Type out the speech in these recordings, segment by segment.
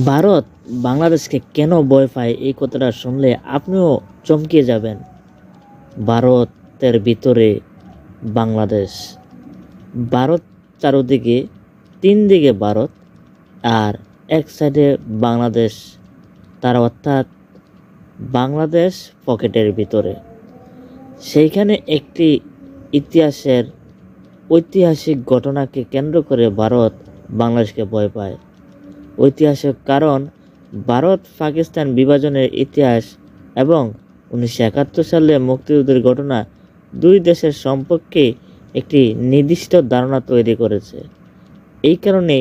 ভারত বাংলাদেশকে কেন ভয় পায় এই কথাটা শুনলে আপনিও চমকে যাবেন। ভারতের ভিতরে বাংলাদেশ, ভারত চারদিকে, তিন দিকে ভারত আর এক সাইডে বাংলাদেশ, তার অর্থাৎ বাংলাদেশ পকেটের ভিতরে। সেইখানে একটি ঐতিহাসিক ঘটনাকে কেন্দ্র করে ভারত বাংলাদেশকে ভয় পায়। ঐতিহাসিক কারণ ভারত পাকিস্তান বিভাজনের ইতিহাস এবং 1971 সালে মুক্তিযুদ্ধের ঘটনা দুই দেশের সম্পর্কে একটি নির্দিষ্ট ধারণা তৈরি করেছে। এই কারণে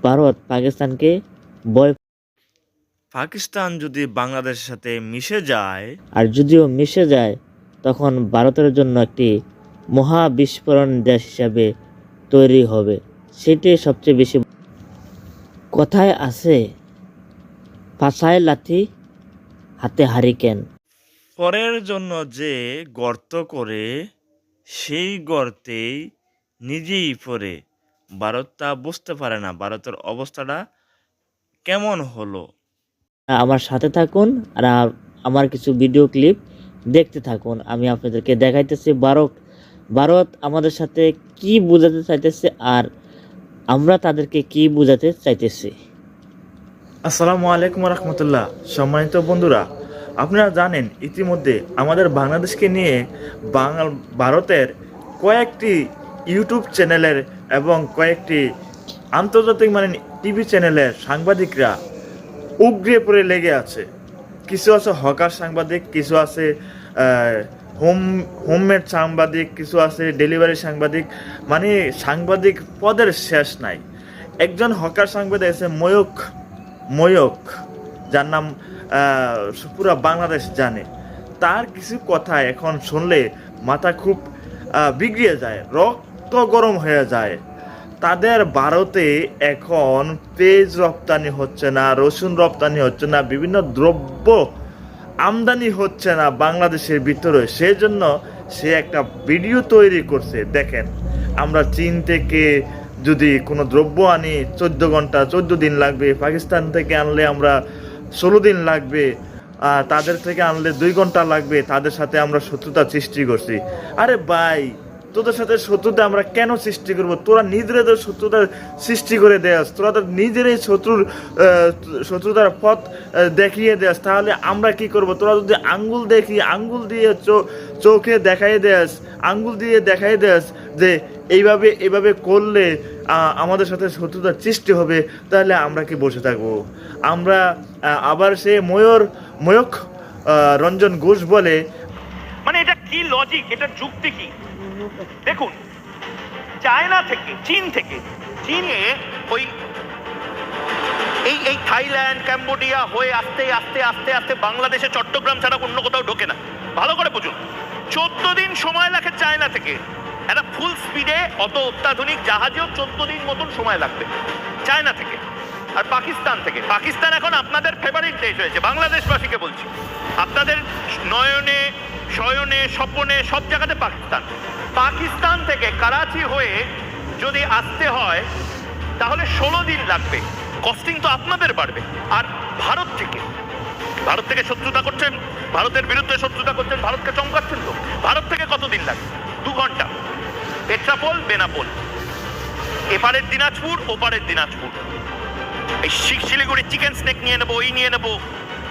ভারত পাকিস্তানকে ভয়। পাকিস্তান যদি বাংলাদেশের সাথে মিশে যায়, আর যদিও মিশে যায় তখন ভারতের জন্য একটি মহা বিস্ফোরণ দেশ হিসাবে তৈরি হবে। সেটাই সবচেয়ে বেশি। কথায় আছে, পাছায় লাথি হাতে হারিকেন। পরের জন্য যে গর্ত করে সেই গর্তেই নিজেই পড়ে। ভারত তা বুঝতে পারে না ভারতের অবস্থাটা কেমন হলো। আমার সাথে থাকুন আর আমার কিছু ভিডিও ক্লিপ দেখতে থাকুন। আমি আপনাদেরকে দেখাইতেছি ভারত আমাদের সাথে কি বোঝাতে চাইতেছে আর আমরা তাদেরকে কি বোঝাতে চাইতেছি। আসসালামু আলাইকুম রহমতুল্লাহ। সম্মানিত বন্ধুরা, আপনারা জানেন ইতিমধ্যে আমাদের বাংলাদেশকে নিয়ে ভারতের কয়েকটি ইউটিউব চ্যানেলের এবং কয়েকটি আন্তর্জাতিক টিভি চ্যানেলের সাংবাদিকরা উগরে পড়ে লেগে আছে। কিছু আছে হকার সাংবাদিক, কিছু আছে হোমমেড সাংবাদিক, কিছু আছে ডেলিভারি সাংবাদিক। সাংবাদিক পদের শেষ নাই। একজন হকার সাংবাদিক আছে ময়ক, যার নাম পুরা বাংলাদেশ জানে। তার কিছু কথা এখন শুনলে মাথা খুব বিগড়িয়ে যায়, রক্ত গরম হয়ে যায়। তাদের ভারতে এখন পেঁয়াজ রপ্তানি হচ্ছে না, রসুন রপ্তানি হচ্ছে না, বিভিন্ন দ্রব্য আমদানি হচ্ছে না বাংলাদেশের ভিতরে। সেজন্য সে একটা ভিডিও তৈরি করছে। দেখেন, আমরা চীন থেকে যদি কোনো দ্রব্য আনি 14 দিন লাগবে, পাকিস্তান থেকে আনলে আমরা 16 দিন লাগবে, তাদের থেকে আনলে 2 ঘন্টা লাগবে, তাদের সাথে আমরা শত্রুতা সৃষ্টি করছি। আরে ভাই, তোদের সাথে শত্রুতা আমরা কেন সৃষ্টি করবো? তোরা নিজেদের শত্রুতা সৃষ্টি করে দেয়াস, তোরা তো নিজেরাই শত্রুতার পথ দেখিয়ে দেয়াস। তাহলে আমরা কি করব? তোরা যদি আঙ্গুল দিয়ে চোখে দেখাই দেয়াস, আঙ্গুল দিয়ে দেখাই দেয়াস যে এইভাবে করলে আমাদের সাথে শত্রুতার সৃষ্টি হবে, তাহলে আমরা কি বসে থাকবো? আমরা আবার সে ময়ক রঞ্জন ঘোষ বলে, এটা কি লজিক, এটা যুক্তি কি? দেখুন, চায়না থেকে, চীনে ওই এই থাইল্যান্ড, ক্যাম্বোডিয়া হয়ে আস্তে আস্তে আস্তে আস্তে বাংলাদেশে চট্টগ্রাম ছাড়া অন্য কোথাও ঢোকে না। ভালো করে বুঝুন, 14 দিন সময় লাগে চায়না থেকে। একটা ফুল স্পিডে অত অত্যাধুনিক জাহাজেও 14 দিন মতন সময় লাগবে চায়না থেকে। আর পাকিস্তান এখন আপনাদের ফেভারিট দেশ হয়েছে। বাংলাদেশবাসীকে বলছি, আপনাদের নয়নে শয়নে স্বপনে সব জায়গাতে পাকিস্তান থেকে করাচি হয়ে যদি আসতে হয় তাহলে 16 দিন লাগবে। কস্টিং তো আপনাদের বাড়বে। আর ভারত থেকে শত্রুতা করছেন, ভারতের বিরুদ্ধে শত্রুতা করছেন, ভারতকে চমকাচ্ছেন। তো ভারত থেকে কত দিন লাগে? 2 ঘন্টা। পেট্রাপোল বেনাপোল, এপারের দিনাজপুর ওপারের দিনাজপুর। এই শিলিগুড়ির চিকেন স্নেক নিয়ে নেবো, নিয়ে নেবো।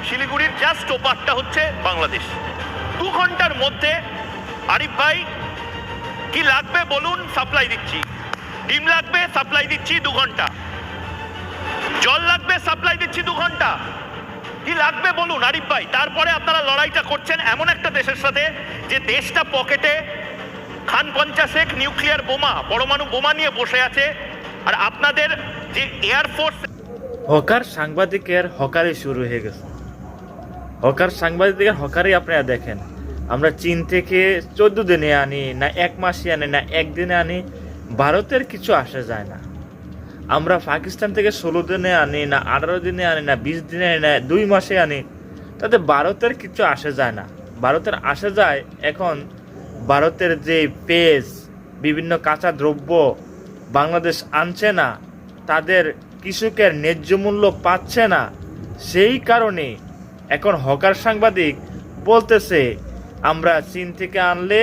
শিলিগুড়ির জাস্ট ওপারটা হচ্ছে বাংলাদেশ। 2 ঘন্টার মধ্যে আরিফ ভাই কি লাগবে বলুন, সাপ্লাই দিচ্ছি। ডিম লাগবে, সাপ্লাই দিচ্ছি 2 ঘন্টা। জল লাগবে, সাপ্লাই দিচ্ছি 2 ঘন্টা। কি লাগবে বলুন আরিফ ভাই? তারপরে আপনারা লড়াইটা করছেন এমন একটা দেশের সাথে যে দেশটা পকেটে খান 50 নিউক্লিয়ার বোমা, পরমাণু বোমা নিয়ে বসে আছে। আর আপনাদের যে এয়ারফোর্স, হকার সাংবাদিকের হকারি শুরু হয়ে গেছে। হকার সাংবাদিকের হকারি আপনারা দেখেন। আমরা চীন থেকে 14 দিনে আনি না 1 মাসে আনি না 1 দিনে আনি, ভারতের কিছু আসা যায় না। আমরা পাকিস্তান থেকে 16 দিনে আনি না 18 দিনে আনি না 20 দিনে আনি না 2 মাসে আনি, তাতে ভারতের কিছু আসা যায় না। ভারতের আসা যায় এখন ভারতের যে পেঁয়াজ, বিভিন্ন কাঁচা দ্রব্য বাংলাদেশ আনছে না, তাদের কৃষকের ন্যায্য মূল্য পাচ্ছে না, সেই কারণে এখন হকার সাংবাদিক বলতেছে আমরা চীন থেকে আনলে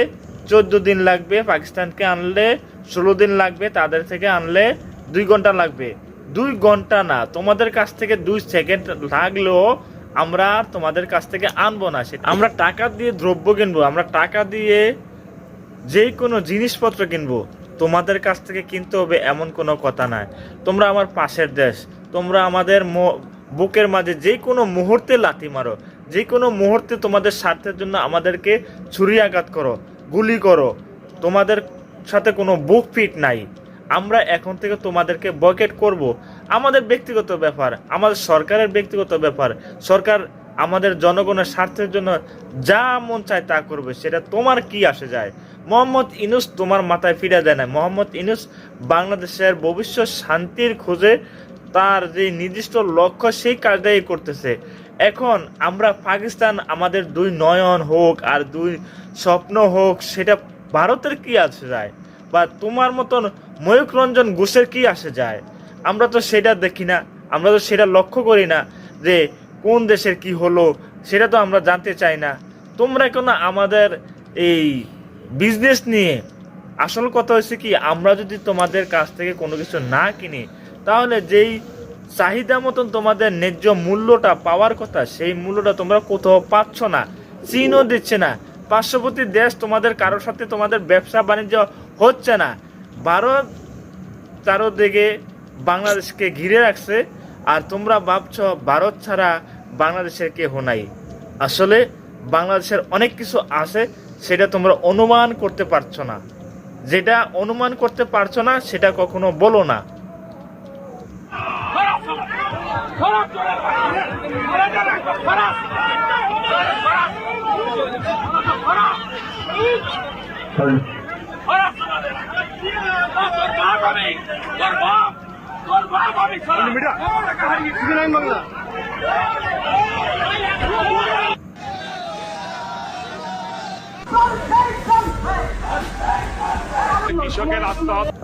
14 দিন লাগবে, পাকিস্তানকে আনলে 16 দিন লাগবে, তাদের থেকে আনলে 2 ঘন্টা লাগবে। 2 ঘন্টা না, তোমাদের কাছ থেকে 2 সেকেন্ড লাগলেও আমরা আর তোমাদের কাছ থেকে আনবো না। আমরা টাকা দিয়ে দ্রব্য কিনবো, আমরা টাকা দিয়ে যে কোনো জিনিসপত্র কিনবো, তোমাদের কাছ থেকে কিনতে হবে এমন কোনো কথা নাই। তোমরা আমার পাশের দেশ, তোমরা আমাদের বুকের মাঝে যে কোনো মুহূর্তে লাথি মারো, যে কোনো মুহূর্তে তোমাদের স্বার্থের জন্য আমাদেরকে ছুরি আঘাত করো, গুলি করো, তোমাদের সাথে কোনো বুক ফিট নাই। আমরা এখন থেকে তোমাদেরকে বয়কট করব। আমাদের ব্যক্তিগত ব্যাপার, আমাদের সরকারের ব্যক্তিগত ব্যাপার। সরকার আমাদের জনগণের স্বার্থের জন্য যা মন চায় তা করবে, সেটা তোমার কি আসে যায়? মোহাম্মদ ইউনূস তোমার মাথায় ফিরে দেয় না। মোহাম্মদ ইউনূস বাংলাদেশের ভবিষ্যৎ শান্তির খোঁজে তার যে নির্দিষ্ট লক্ষ্য সেই কাজটাই করতেছে। এখন আমরা পাকিস্তান আমাদের 2 নয়ন হোক আর 2 স্বপ্ন হোক, সেটা ভারতের কি আসে যায়? বা তোমার মতন ময়ূক রঞ্জন ঘোষের কি আসে যায়? আমরা তো সেটা দেখি না, আমরা তো সেটা লক্ষ্য করি না যে কোন দেশের কি হলো, সেটা তো আমরা জানতে চাই না। তোমরা এখন আমাদের এই বিজনেস নিয়ে, আসল কথা হচ্ছে কি, আমরা যদি তোমাদের কাছ থেকে কোনো কিছু না কিনি, তাহলে যেই চাহিদা মতন তোমাদের ন্যায্য মূল্যটা পাওয়ার কথা, সেই মূল্যটা তোমরা কোথাও পাচ্ছ না। চীনও দিচ্ছে না, পার্শ্ববর্তী দেশ তোমাদের কারোর সাথে তোমাদের ব্যবসা বাণিজ্য হচ্ছে না। ভারত চারোদিকে বাংলাদেশকে ঘিরে রাখছে, আর তোমরা ভাবছো ভারত ছাড়া বাংলাদেশের কেহ নাই। আসলে বাংলাদেশের অনেক কিছু আছে, সেটা তোমরা অনুমান করতে পারছো না। যেটা অনুমান করতে পারছো না সেটা কখনো বলো না।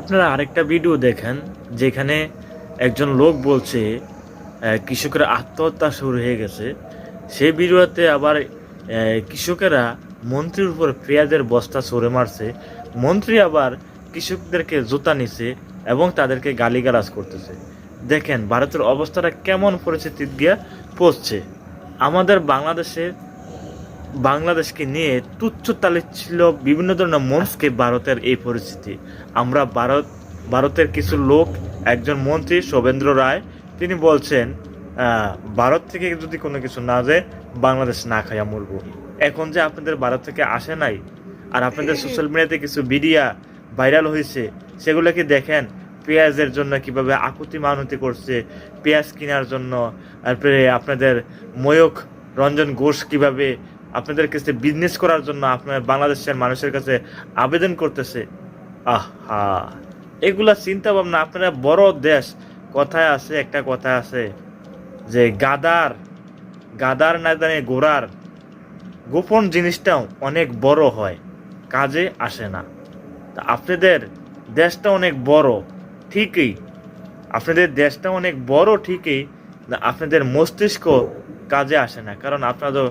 আপনারা আরেকটা ভিডিও দেখেন, যেখানে একজন লোক বলছে কৃষকের আত্মহত্যা শুরু হয়ে গেছে। সেই ভিডিওতে আবার কৃষকেরা মন্ত্রীর উপর পেঁয়াজের বস্তা ছুঁড়ে মারছে, মন্ত্রী আবার কৃষকদেরকে জুতা নিছে এবং তাদেরকে গালিগালাজ করতেছে। দেখেন ভারতের অবস্থাটা কেমন পরিস্থিতি গিয়া পৌঁছছে। আমাদের বাংলাদেশকে নিয়ে তুচ্ছ তাচ্ছিল্য বিভিন্ন ধরনের মঞ্চকে ভারতের এই পরিস্থিতি। আমরা ভারতের কিছু লোক, একজন মন্ত্রী শুভেন্দ্র রায়, তিনি বলছেন ভারত থেকে যদি কোনো কিছু না যায় বাংলাদেশ না খাইয়া মরবো। এখন যে আপনাদের ভারত থেকে আসে নাই, আর আপনাদের সোশ্যাল মিডিয়াতে কিছু ভিডিও ভাইরাল হয়েছে, সেগুলোকে দেখেন পেঁয়াজের জন্য কিভাবে আকুতি মানতি করছে, পেঁয়াজ কেনার জন্য। তারপরে আপনাদের ময়ূক রঞ্জন ঘোষ কিভাবে আপনাদের কাছে বিজনেস করার জন্য আপনার বাংলাদেশের মানুষের কাছে আবেদন করতেছে। আহা, এগুলা চিন্তা ভাবনা। আপনারা বড় দেশ, কথায় আছে, একটা কথা আছে যে গাদার না জানে ঘোড়ার গোপন জিনিসটাও অনেক বড় হয়, কাজে আসে না। তা আপনাদের দেশটা অনেক বড় ঠিকই, আপনাদের দেশটা অনেক বড় ঠিকই, আপনাদের মস্তিষ্ক কাজে আসে না। কারণ আপনারা তো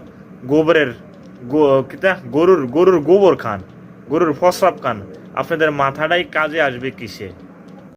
গরুর গোবর খান, গরুর ফসরাপ খান, আপনাদের মাথাটাই কাজে আসবে কিসে?